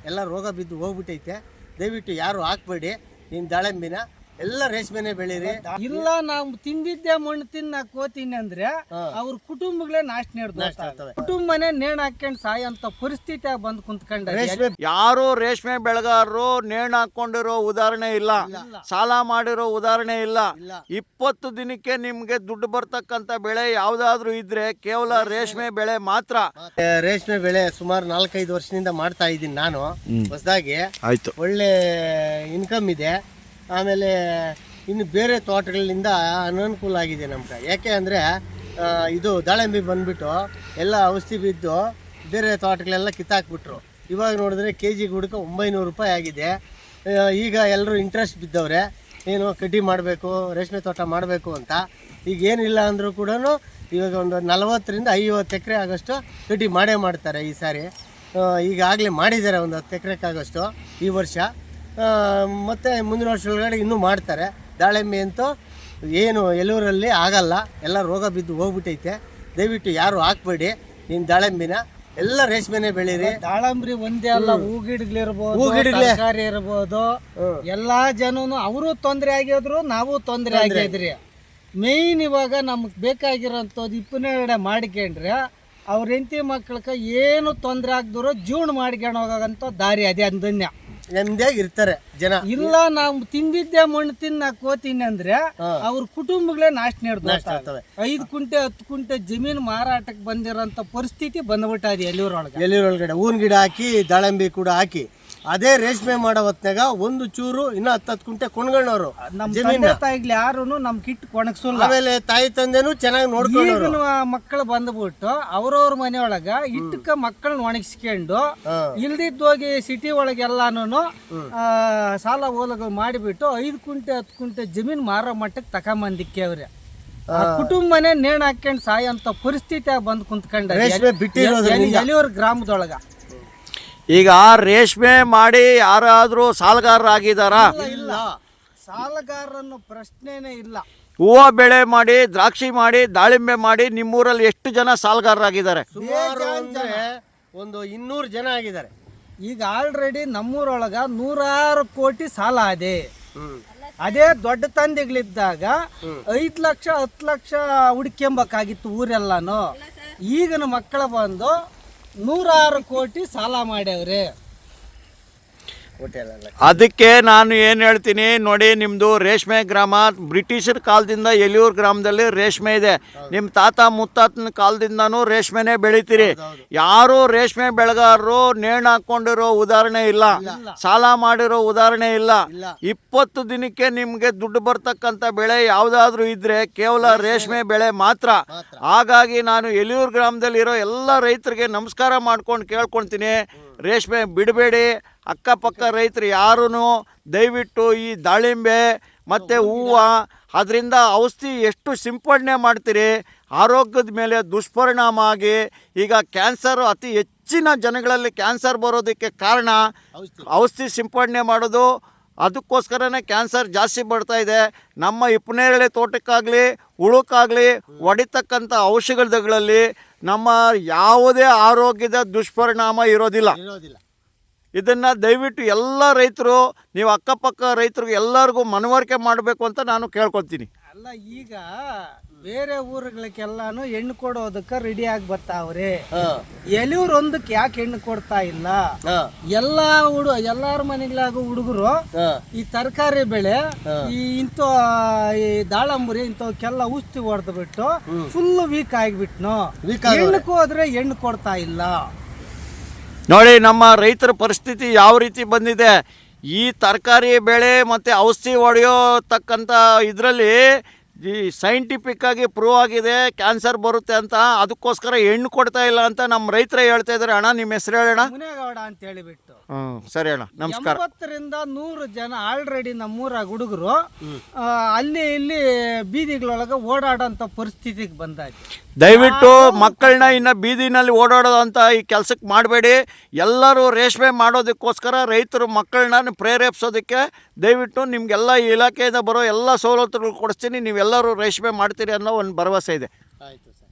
ಎಲ್ಲ ರೋಗ ಬಿದ್ದು ಹೋಗ್ಬಿಟ್ಟೈತೆ. ದಯವಿಟ್ಟು ಯಾರು ಹಾಕ್ಬೇಡಿ ನಿಮ್ಮ ದಾಳಿಂಬಿನ. ಎಲ್ಲ ರೇಷ್ಮೆನೆ ಬೆಳೀರಿ. ಇಲ್ಲ ನಾವು ತಿಂದಿದ್ದೆ ಮಣ್ಣು ತಿನ್ನ ಕೋತೀನಿ ಅಂದ್ರೆ ಅವ್ರ ಕುಟುಂಬಗಳೇ ನಾಶ ನೀಡ್ತವೆ. ಕುಟುಂಬನೇ ನೇಣು ಹಾಕೊಂಡು ಸಾಯಂತ ಪರಿಸ್ಥಿತಿ ಬಂದು ಕುಂತ್ಕೊಂಡ್ರೆ ಯಾರು ರೇಷ್ಮೆ ಬೆಳೆಗಾರರು ನೇಣು ಹಾಕೊಂಡಿರೋ ಉದಾಹರಣೆ ಇಲ್ಲ, ಸಾಲ ಮಾಡಿರೋ ಉದಾಹರಣೆ ಇಲ್ಲ. 20 ದಿನಕ್ಕೆ ನಿಮ್ಗೆ ದುಡ್ಡು ಬರ್ತಕ್ಕಂತ ಬೆಳೆ ಯಾವ್ದಾದ್ರು ಇದ್ರೆ ಕೇವಲ ರೇಷ್ಮೆ ಬೆಳೆ ಮಾತ್ರ. ರೇಷ್ಮೆ ಬೆಳೆ ಸುಮಾರು 4-5 ವರ್ಷದಿಂದ ಮಾಡ್ತಾ ಇದ್ದೀನಿ ನಾನು ಹೊಸದಾಗಿ. ಆಯ್ತು, ಒಳ್ಳೆ ಇನ್ಕಮ್ ಇದೆ. ಆಮೇಲೆ ಇನ್ನು ಬೇರೆ ತೋಟಗಳಿಂದ ಅನನುಕೂಲ ಆಗಿದೆ ನಮ್ಗೆ. ಯಾಕೆ ಅಂದರೆ ಇದು ದಾಳಿಂಬೆ ಬಂದುಬಿಟ್ಟು ಎಲ್ಲ ಔಷಧಿ ಬಿದ್ದು ಬೇರೆ ತೋಟಗಳೆಲ್ಲ ಕಿತ್ತಾಕ್ಬಿಟ್ರು. ಇವಾಗ ನೋಡಿದ್ರೆ KG ಹುಡುಕ 900 ರೂಪಾಯಿ ಆಗಿದೆ. ಈಗ ಎಲ್ಲರೂ ಇಂಟ್ರೆಸ್ಟ್ ಬಿದ್ದವ್ರೆ, ಏನು ಕಡ್ಡಿ ಮಾಡಬೇಕು, ರೇಷ್ಮೆ ತೋಟ ಮಾಡಬೇಕು ಅಂತ. ಈಗ ಏನಿಲ್ಲ ಅಂದರೂ ಕೂಡ ಇವಾಗ ಒಂದು 40ರಿಂದ 50 ಎಕರೆ ಆಗೋಷ್ಟು ಕಡ್ಡಿ ಮಾಡೇ ಮಾಡ್ತಾರೆ ಈ ಸಾರಿ. ಈಗಾಗಲೇ ಮಾಡಿದ್ದಾರೆ ಒಂದು 10 ಎಕರೆಗಾಗೋಷ್ಟು ಈ ವರ್ಷ. ಮತ್ತು ಮುಂದಿನ ವರ್ಷ ಒಳಗಡೆ ಇನ್ನೂ ಮಾಡ್ತಾರೆ. ದಾಳಿಂಬೆ ಅಂತೂ ಏನು ಎಲ್ಲೂರಲ್ಲಿ ಆಗಲ್ಲ, ಎಲ್ಲ ರೋಗ ಬಿದ್ದು ಹೋಗ್ಬಿಟ್ಟೈತೆ. ದಯವಿಟ್ಟು ಯಾರು ಹಾಕ್ಬೇಡಿ ನಿಮ್ಮ ದಾಳಿಂಬಿನ. ಎಲ್ಲ ರೇಷ್ಮೆನೆ ಬೆಳೀರಿ. ದಾಳಂಬ್ರಿ ಒಂದೇ ಅಲ್ಲ, ಹೂಗಿಡಗಳಿರ್ಬೋದು, ತರಕಾರಿ ಇರ್ಬೋದು, ಎಲ್ಲಾ ಜನನು ಅವರು ತೊಂದರೆ ಆಗಿದ್ರು, ನಾವು ತೊಂದರೆ ಆಗಿದ್ರಿ. ಮೇಯ್ನ್ ಇವಾಗ ನಮ್ಗೆ ಬೇಕಾಗಿರೋಂಥದ್ದು 22 ಮಾಡ್ಕೊಂಡ್ರೆ ಅವ್ರ ಹೆಂಡತಿ ಮಕ್ಕಳಕ್ಕೆ ಏನು ತೊಂದರೆ ಆಗದ್ರು ಜೀವನ ಮಾಡ್ಕೊಂಡು ಹೋಗೋಂಥ ದಾರಿ ಅದೇ ಅಂದನ್ಯ ನೆಮ್ಮದಿಯಾಗಿ ಇರ್ತಾರೆ ಜನ. ಇಲ್ಲ ನಾವು ತಿಂದಿದ್ದೆ ಮಣ್ಣು ತಿನ್ನ ಕೋತೀನಿ ಅಂದ್ರೆ ಅವ್ರ ಕುಟುಂಬಗಳೇ ನಾಶ ನೀಡ್ತವೆ. 5 ಕುಂಟೆ 10 ಕುಂಟೆ ಜಮೀನು ಮಾರಾಟಕ್ಕೆ ಬಂದಿರೋಂಥ ಪರಿಸ್ಥಿತಿ ಬಂದ್ಬಿಟ್ಟದೆ ಎಲ್ಲಿರೊಳಗಡೆ. ಹೂವಿನ ಗಿಡ ಹಾಕಿ ದಾಳಿಂಬೆ ಕೂಡ ಹಾಕಿ ಅದೇ ರೇಷ್ಮೆ ಮಾಡೋ ಹೊತ್ನಾಗ ಒಂದು ಚೂರು ಇನ್ನ 10 ಕುಂಟೆ ಕೊಂಡ್ಕೊಂಡವ್ರು. ನಮ್ಮ ತಾಯಿಗ್ಲಿ ಯಾರು ನಮ್ ಕಿಟ್ಟು ಕೊಣಗ್ಸಲ್ಲ. ಆಮೇಲೆ ತಾಯಿ ತಂದೆನು ಚೆನ್ನಾಗಿ ನೋಡ್ಕೊಂಡು ಮಕ್ಕಳು ಬಂದ್ಬಿಟ್ಟು ಅವ್ರವ್ರ ಮನೆಯೊಳಗ ಇಟ್ಟಕ್ಕ ಮಕ್ಕಳನ್ನ ಒಣಗಿಸ್ಕೊಂಡು ಇಲ್ದಿದ್ದೋಗಿ ಸಿಟಿ ಒಳಗೆಲ್ಲಾನು ಸಾಲ ಓಲಗಳು ಮಾಡಿಬಿಟ್ಟು 5 ಕುಂಟೆ 10 ಕುಂಟೆ ಜಮೀನ್ ಮಾರೋ ಮಟ್ಟಕ್ಕೆ ತಕೊಂಬಂದಿಕ್ಕೆ ಅವ್ರೆ. ಕುಟುಂಬನೇ ನೇಣು ಹಾಕೊಂಡು ಸಾಯಂತ ಪರಿಸ್ಥಿತಿ ಬಂದು ಕುಂತ್ಕೊಂಡ್ರೆ ಎಲಿಯೂರು ಗ್ರಾಮದೊಳಗ. ಈಗ ರೇಷ್ಮೆ ಮಾಡಿ ಯಾರಾದ್ರೂ ಸಾಲಗಾರರಾಗಿದ್ದಾರಾ? ಇಲ್ಲ, ಸಾಲಗಾರರನ್ನು ಪ್ರಶ್ನೆನೇ ಇಲ್ಲ. ಹೂವು ಬೆಳೆ ಮಾಡಿ, ದ್ರಾಕ್ಷಿ ಮಾಡಿ, ದಾಳಿಂಬೆ ಮಾಡಿ ನಿಮ್ಮೂರಲ್ಲಿ ಎಷ್ಟು ಜನ ಸಾಲಗಾರರಾಗಿದ್ದಾರೆ? ಸುಮಾರು ಒಂದು 200 ಜನ ಆಗಿದ್ದಾರೆ. ಈಗ ಆಲ್ರೆಡಿ ನಮ್ಮೂರೊಳಗ 106 ಕೋಟಿ ಸಾಲ ಇದೆ. ಅದೇ ದೊಡ್ಡ ತಂದೆಗಳಿದ್ದಾಗ 5 ಲಕ್ಷ 10 ಲಕ್ಷ ಹುಡ್ಕೊಂಬೇಕಾಗಿತ್ತು ಊರೆಲ್ಲಾನು. ಈಗಿನ ಮಕ್ಕಳು ಬಂದು 106 ಕೋಟಿ ಸಾಲ ಮಾಡ್ಯವ್ರೆ. ಅದಕ್ಕೆ ನಾನು ಏನು ಹೇಳ್ತೀನಿ ನೋಡಿ, ನಿಮ್ಮದು ರೇಷ್ಮೆ ಗ್ರಾಮ ಬ್ರಿಟಿಷರ ಕಾಲದಿಂದ ಎಲಿಯೂರು ಗ್ರಾಮದಲ್ಲಿ ರೇಷ್ಮೆ ಇದೆ. ನಿಮ್ಮ ತಾತ ಮುತ್ತಾತನ ಕಾಲದಿಂದನೂ ರೇಷ್ಮೆನೇ ಬೆಳಿತೀರಿ. ಯಾರು ರೇಷ್ಮೆ ಬೆಳೆಗಾರರು ನೇಣು ಹಾಕೊಂಡಿರೋ ಉದಾಹರಣೆ ಇಲ್ಲ, ಸಾಲ ಮಾಡಿರೋ ಉದಾಹರಣೆ ಇಲ್ಲ. 20 ದಿನಕ್ಕೆ ನಿಮಗೆ ದುಡ್ಡು ಬರ್ತಕ್ಕಂಥ ಬೆಳೆ ಯಾವುದಾದ್ರೂ ಇದ್ರೆ ಕೇವಲ ರೇಷ್ಮೆ ಬೆಳೆ ಮಾತ್ರ. ಹಾಗಾಗಿ ನಾನು ಎಲಿಯೂರು ಗ್ರಾಮದಲ್ಲಿರೋ ಎಲ್ಲ ರೈತರಿಗೆ ನಮಸ್ಕಾರ ಮಾಡ್ಕೊಂಡು ಕೇಳ್ಕೊಳ್ತೀನಿ, ರೇಷ್ಮೆ ಬಿಡಬೇಡಿ. ಅಕ್ಕಪಕ್ಕ ರೈತರು ಯಾರೂ ದಯವಿಟ್ಟು ಈ ದಾಳಿಂಬೆ ಮತ್ತು ಹೂವು ಅದರಿಂದ ಔಷಧಿ ಎಷ್ಟು ಸಿಂಪಡಣೆ ಮಾಡ್ತೀರಿ, ಆರೋಗ್ಯದ ಮೇಲೆ ದುಷ್ಪರಿಣಾಮ ಆಗಿ ಈಗ ಕ್ಯಾನ್ಸರ್ ಅತಿ ಹೆಚ್ಚಿನ ಜನಗಳಲ್ಲಿ ಕ್ಯಾನ್ಸರ್ ಬರೋದಕ್ಕೆ ಕಾರಣ ಔಷಧಿ ಸಿಂಪಡಣೆ ಮಾಡೋದು. ಅದಕ್ಕೋಸ್ಕರನೇ ಕ್ಯಾನ್ಸರ್ ಜಾಸ್ತಿ ಬರ್ತಾ ಇದೆ. ನಮ್ಮ ಹಿಪ್ಪನೇರಳೆ ತೋಟಕ್ಕಾಗಲಿ ಹುಳುಕ್ಕಾಗಲಿ ಹೊಡಿತಕ್ಕಂಥ ಔಷಧಗಳಲ್ಲಿ ನಮ್ಮ ಯಾವುದೇ ಆರೋಗ್ಯದ ದುಷ್ಪರಿಣಾಮ ಇರೋದಿಲ್ಲ. ಇದನ್ನು ದಯವಿಟ್ಟು ಎಲ್ಲ ರೈತರು, ನೀವು ಅಕ್ಕಪಕ್ಕ ರೈತರಿಗೆ ಎಲ್ಲರಿಗೂ ಮನವರಿಕೆ ಮಾಡಬೇಕು ಅಂತ ನಾನು ಕೇಳ್ಕೊತೀನಿ. ಅಲ್ಲ, ಈಗ ಬೇರೆ ಊರುಗಳಿಗೆಲ್ಲಾನು ಹೆಣ್ಣು ಕೊಡೋದಕ್ಕೆ ರೆಡಿ ಆಗಿ ಬರ್ತಾವ್ರೆ. ಎಲಿಯೂರು ಒಂದಕ್ಕೆ ಯಾಕೆ ಹೆಣ್ಣು ಕೊಡ್ತಾ ಇಲ್ಲ? ಎಲ್ಲಾರ ಮನೆಗಳಾಗ ಹುಡುಗರು ಈ ತರಕಾರಿ ಬೆಳೆ, ಈ ದಾಳಂಬರಿ ಇಂಥವಕ್ಕೆಲ್ಲ ಔಷಧಿ ಹೊಡೆದು ಬಿಟ್ಟು ಫುಲ್ ವೀಕ್ ಆಗಿಬಿಟ್ನು. ಹೆಣ್ಣಕ್ಕೆ ಹೋದ್ರೆ ಹೆಣ್ಣು ಕೊಡ್ತಾ ಇಲ್ಲ. ನೋಡಿ ನಮ್ಮ ರೈತರ ಪರಿಸ್ಥಿತಿ ಯಾವ ರೀತಿ ಬಂದಿದೆ. ಈ ತರಕಾರಿ ಬೆಳೆ ಮತ್ತು ಔಷಧಿ ಹೊಡೆಯೋತಕ್ಕಂಥ ಇದರಲ್ಲಿ ಈ ಸೈಂಟಿಫಿಕ್ಕಾಗಿ ಪ್ರೂವ್ ಆಗಿದೆ ಕ್ಯಾನ್ಸರ್ ಬರುತ್ತೆ ಅಂತ. ಅದಕ್ಕೋಸ್ಕರ ಹೆಣ್ಣು ಕೊಡ್ತಾ ಇಲ್ಲ ಅಂತ ನಮ್ಮ ರೈತರೇ ಹೇಳ್ತಾ ಇದ್ದಾರೆ. ಅಣ್ಣ, ನಿಮ್ಮ ಹೆಸರು ಹೇಳೋಣ. ಮುನೇಗೌಡ ಅಂತ ಹೇಳಿಬಿಟ್ಟು. ಸರಿ ಅಣ್ಣ, ನಮಸ್ಕಾರ. 80ರಿಂದ 100 ಜನ ಆಲ್ರೆಡಿ ನಮ್ಮೂರಾಗ ಹುಡುಗರು ಅಲ್ಲಿ ಇಲ್ಲಿ ಬೀದಿಗಳೊಳಗೆ ಓಡಾಡೋಂಥ ಪರಿಸ್ಥಿತಿಗೆ ಬಂದಾಯ್ತು. ದಯವಿಟ್ಟು ಮಕ್ಕಳನ್ನ ಇನ್ನು ಬೀದಿನಲ್ಲಿ ಓಡಾಡೋದಂಥ ಈ ಕೆಲಸಕ್ಕೆ ಮಾಡಬೇಡಿ. ಎಲ್ಲರೂ ರೇಷ್ಮೆ ಮಾಡೋದಕ್ಕೋಸ್ಕರ ರೈತರು ಮಕ್ಕಳನ್ನ ಪ್ರೇರೇಪಿಸೋದಕ್ಕೆ ದಯವಿಟ್ಟು ನಿಮಗೆಲ್ಲ ಇಲಾಖೆಯಿಂದ ಬರೋ ಎಲ್ಲ ಸವಲತ್ತುಗಳು ಕೊಡಿಸ್ತೀನಿ. ನೀವೆಲ್ಲರೂ ರೇಷ್ಮೆ ಮಾಡ್ತೀರಿ ಅನ್ನೋ ಒಂದು ಭರವಸೆ ಇದೆ. ಆಯಿತು ಸರ್.